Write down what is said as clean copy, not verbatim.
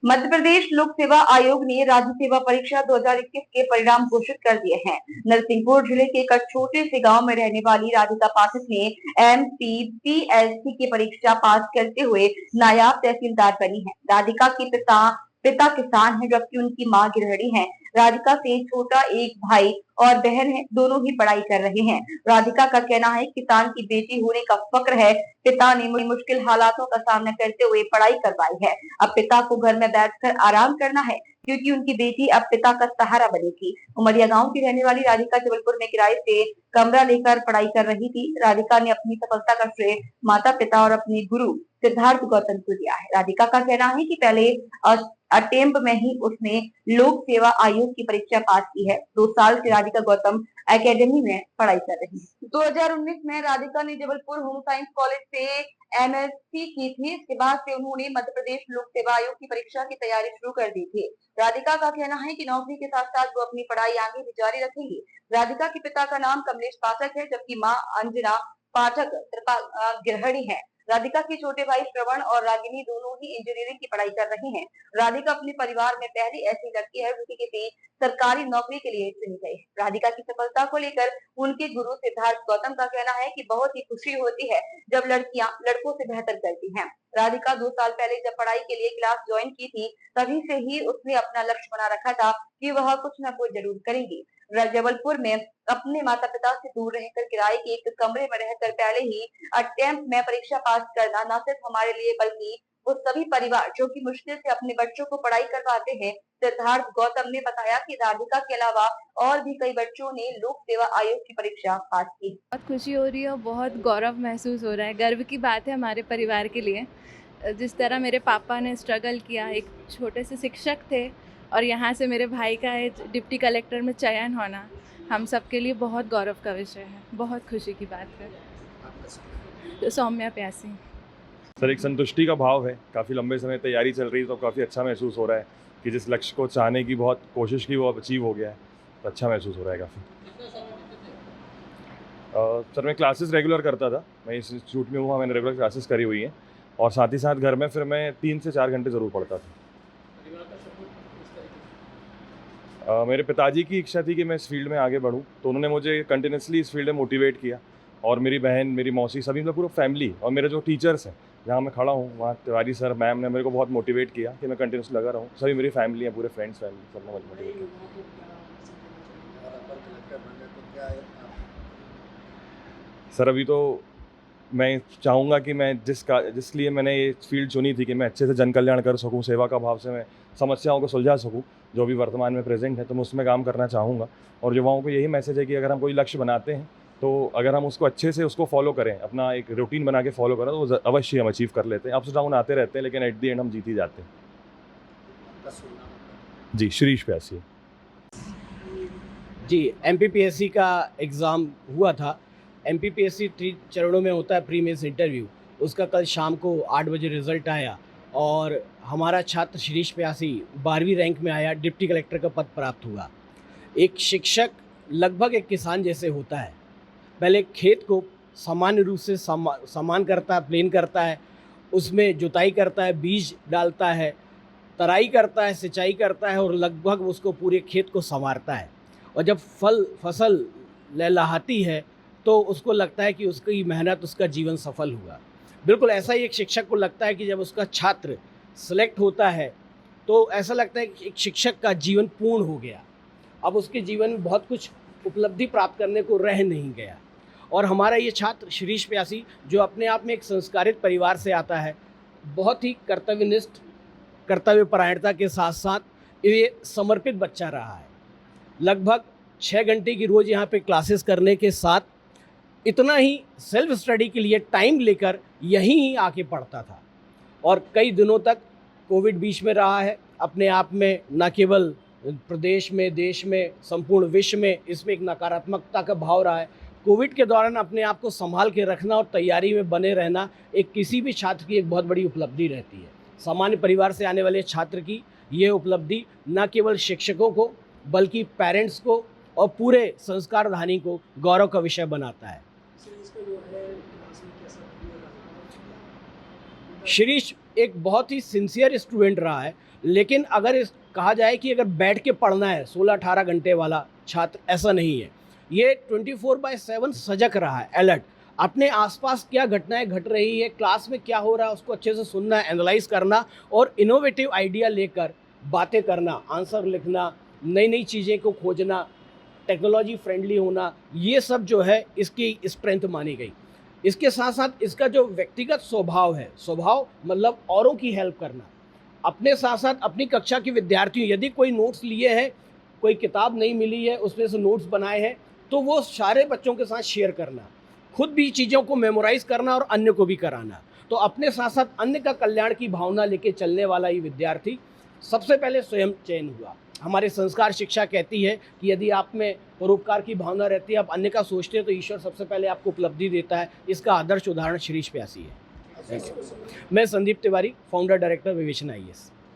मध्य प्रदेश लोक सेवा आयोग ने राज्य सेवा परीक्षा 2021 के परिणाम घोषित कर दिए हैं। नरसिंहपुर जिले के एक छोटे से गांव में रहने वाली राधिका पाठक ने MPPSC की परीक्षा पास करते हुए नायाब तहसीलदार बनी है। राधिका के पिता किसान हैं, जबकि उनकी मां गृहिणी है। राधिका से छोटा एक भाई और बहन है, दोनों ही पढ़ाई कर रहे हैं। राधिका का कहना है किसान की बेटी होने का फक्र है। पिता ने मुश्किल हालातों का सामना करते हुए पढ़ाई करवाई है। अब पिता को घर में बैठकर आराम करना है, क्योंकि उनकी बेटी अब पिता का सहारा बनेगी। उमरिया गांव की रहने वाली राधिका जबलपुर में किराए से कमरा लेकर पढ़ाई कर रही थी। राधिका ने अपनी सफलता का श्रेय माता पिता और अपने गुरु सिद्धार्थ गौतम को दिया है। राधिका का कहना है कि पहले अटेम्प्ट में ही उसने लोक सेवा आयोग की परीक्षा पास की है। 2 साल से राधिका गौतम एकेडमी में पढ़ाई कर रही है। 2019 में राधिका ने जबलपुर होम साइंस कॉलेज से MSc की थी। इसके बाद से उन्होंने मध्य प्रदेश लोक सेवा आयोग की परीक्षा की तैयारी शुरू कर दी थी। राधिका का कहना है कि नौकरी के साथ साथ वो अपनी पढ़ाई आगे भी जारी रखेंगी। राधिका के पिता का नाम कमलेश पाठक है, जबकि मां अंजना पाठक गृहिणी है। राधिका के छोटे भाई श्रवण और रागिनी दोनों ही इंजीनियरिंग की पढ़ाई कर रहे हैं। राधिका अपने परिवार में पहली ऐसी लड़की है जिसे किसी सरकारी नौकरी के लिए चुनी गई है। राधिका की सफलता को लेकर उनके गुरु सिद्धार्थ गौतम का कहना है कि बहुत ही खुशी होती है जब लड़कियां लड़कों से बेहतर करती हैं। राधिका 2 साल पहले जब पढ़ाई के लिए क्लास ज्वाइन की थी, तभी से ही उसने अपना लक्ष्य बना रखा था कि वह कुछ न कुछ जरूर करेगी। जबलपुर में अपने माता पिता से दूर रहकर किराए के एक कमरे में रहकर पहले ही अटेम्प्ट में परीक्षा पास करना न सिर्फ हमारे लिए बल्कि वो सभी परिवार जो कि मुश्किल से अपने बच्चों को पढ़ाई करवाते हैं। सिद्धार्थ गौतम ने बताया कि राधिका के अलावा और भी कई बच्चों ने लोक सेवा आयोग की परीक्षा पास की। बहुत खुशी हो रही है और बहुत गौरव महसूस हो रहा है। गर्व की बात है हमारे परिवार के लिए। जिस तरह मेरे पापा ने स्ट्रगल किया, एक छोटे से शिक्षक थे और यहाँ से मेरे भाई का डिप्टी कलेक्टर में चयन होना हम सबके लिए बहुत गौरव का विषय है। बहुत खुशी की बात है। सौम्या प्यासी। सर, एक संतुष्टि का भाव है। काफ़ी लंबे समय तैयारी चल रही है, तो काफ़ी अच्छा महसूस हो रहा है कि जिस लक्ष्य को चाहने की बहुत कोशिश की वो अब अचीव हो गया है, तो अच्छा महसूस हो रहा है काफ़ी। सर, मैं क्लासेस रेगुलर करता था। मैं इस इंस्टीट्यूट में हूँ, मैंने रेगुलर क्लासेस करी हुई हैं और साथ ही साथ घर में फिर मैं 3 से 4 घंटे ज़रूर पढ़ता था। मेरे पिताजी की इच्छा थी कि मैं इस फील्ड में आगे बढ़ूँ, तो उन्होंने मुझे कंटिन्यूसली इस फील्ड में मोटिवेट किया और मेरी बहन, मेरी मौसी, सभी मतलब पूरा फैमिली और मेरे जो टीचर्स हैं, जहाँ मैं खड़ा हूँ वहाँ तिवारी सर, मैम ने मेरे को बहुत मोटिवेट किया कि मैं कंटिन्यूसली लगा रहूँ। सभी मेरी फैमिली है, पूरे फ्रेंड्स फैमिली, सब ने मुझे मोटिवेट किया। सर, अभी तो मैं चाहूँगा कि मैं जिस लिए मैंने ये फील्ड चुनी थी कि मैं अच्छे से जन कल्याण कर सकूँ, सेवा का भाव से मैं समस्याओं को सुलझा सकूँ जो भी वर्तमान में प्रेजेंट है, तो मैं उसमें काम करना चाहूँगा। और युवाओं को यही मैसेज है कि अगर हम कोई लक्ष्य बनाते हैं तो अगर हम उसको अच्छे से उसको फॉलो करें, अपना एक रूटीन बना के फॉलो करें, तो वो अवश्य हम अचीव कर लेते हैं। अप्स डाउन आते रहते हैं, लेकिन एट दी एंड हम जीत ही जाते हैं। जी, शिरीष प्यासी। जी, MPPSC का एग्ज़ाम हुआ था। MPPSC 3 चरणों में होता है, प्री मेंस इंटरव्यू। उसका कल शाम को 8 बजे रिज़ल्ट आया और हमारा छात्र शिरीष प्यासी 12वीं रैंक में आया, डिप्टी कलेक्टर का पद प्राप्त हुआ। एक शिक्षक लगभग एक किसान जैसे होता है। पहले खेत को सामान्य रूप से समान करता है, प्लेन करता है, उसमें जुताई करता है, बीज डालता है, तराई करता है, सिंचाई करता है और लगभग उसको पूरे खेत को संवारता है। और जब फसल लहलहाती है तो उसको लगता है कि उसकी मेहनत, उसका जीवन सफल हुआ। बिल्कुल ऐसा ही एक शिक्षक को लगता है कि जब उसका छात्र सेलेक्ट होता है तो ऐसा लगता है कि एक शिक्षक का जीवन पूर्ण हो गया। अब उसके जीवन में बहुत कुछ उपलब्धि प्राप्त करने को रह नहीं गया। और हमारा ये छात्र शिरीष प्यासी, जो अपने आप में एक संस्कारित परिवार से आता है, बहुत ही कर्तव्यनिष्ठ, कर्तव्यपरायणता के साथ साथ ये समर्पित बच्चा रहा है। लगभग 6 घंटे की रोज़ यहाँ पे क्लासेस करने के साथ इतना ही सेल्फ स्टडी के लिए टाइम लेकर यहीं ही आके पढ़ता था। और कई दिनों तक कोविड बीच में रहा है। अपने आप में न केवल प्रदेश में, देश में, संपूर्ण विश्व में इसमें एक नकारात्मकता का भाव रहा है। कोविड के दौरान अपने आप को संभाल के रखना और तैयारी में बने रहना एक किसी भी छात्र की एक बहुत बड़ी उपलब्धि रहती है। सामान्य परिवार से आने वाले छात्र की ये उपलब्धि न केवल शिक्षकों को बल्कि पेरेंट्स को और पूरे संस्कारधानी को गौरव का विषय बनाता है। शिरीष एक बहुत ही सिंसियर स्टूडेंट रहा है लेकिन अगर इस कहा जाए कि अगर बैठ के पढ़ना है 16-18 घंटे वाला छात्र, ऐसा नहीं है। ये 24/7 सजग रहा है, अलर्ट। अपने आसपास क्या घटनाएं घट रही है, क्लास में क्या हो रहा है, उसको अच्छे से सुनना, एनालाइज करना और इनोवेटिव आइडिया लेकर बातें करना, आंसर लिखना, नई नई चीज़ें को खोजना, टेक्नोलॉजी फ्रेंडली होना, ये सब जो है इसकी स्ट्रेंथ मानी गई। इसके साथ साथ इसका जो व्यक्तिगत स्वभाव है, स्वभाव मतलब औरों की हेल्प करना, अपने साथ साथ अपनी कक्षा के विद्यार्थियों, यदि कोई नोट्स लिए हैं, कोई किताब नहीं मिली है, उसमें से नोट्स बनाए हैं, तो वो सारे बच्चों के साथ शेयर करना, खुद भी चीज़ों को मेमोराइज करना और अन्य को भी कराना। तो अपने साथ साथ अन्य का कल्याण की भावना लेके चलने वाला ये विद्यार्थी सबसे पहले स्वयं चयन हुआ। हमारे संस्कार शिक्षा कहती है कि यदि आप में परोपकार की भावना रहती है, आप अन्य का सोचते हैं, तो ईश्वर सबसे पहले आपको उपलब्धि देता है। इसका आदर्श उदाहरण शिरीष प्यासी है। मैं संदीप तिवारी, फाउंडर डायरेक्टर विवेचना IAS।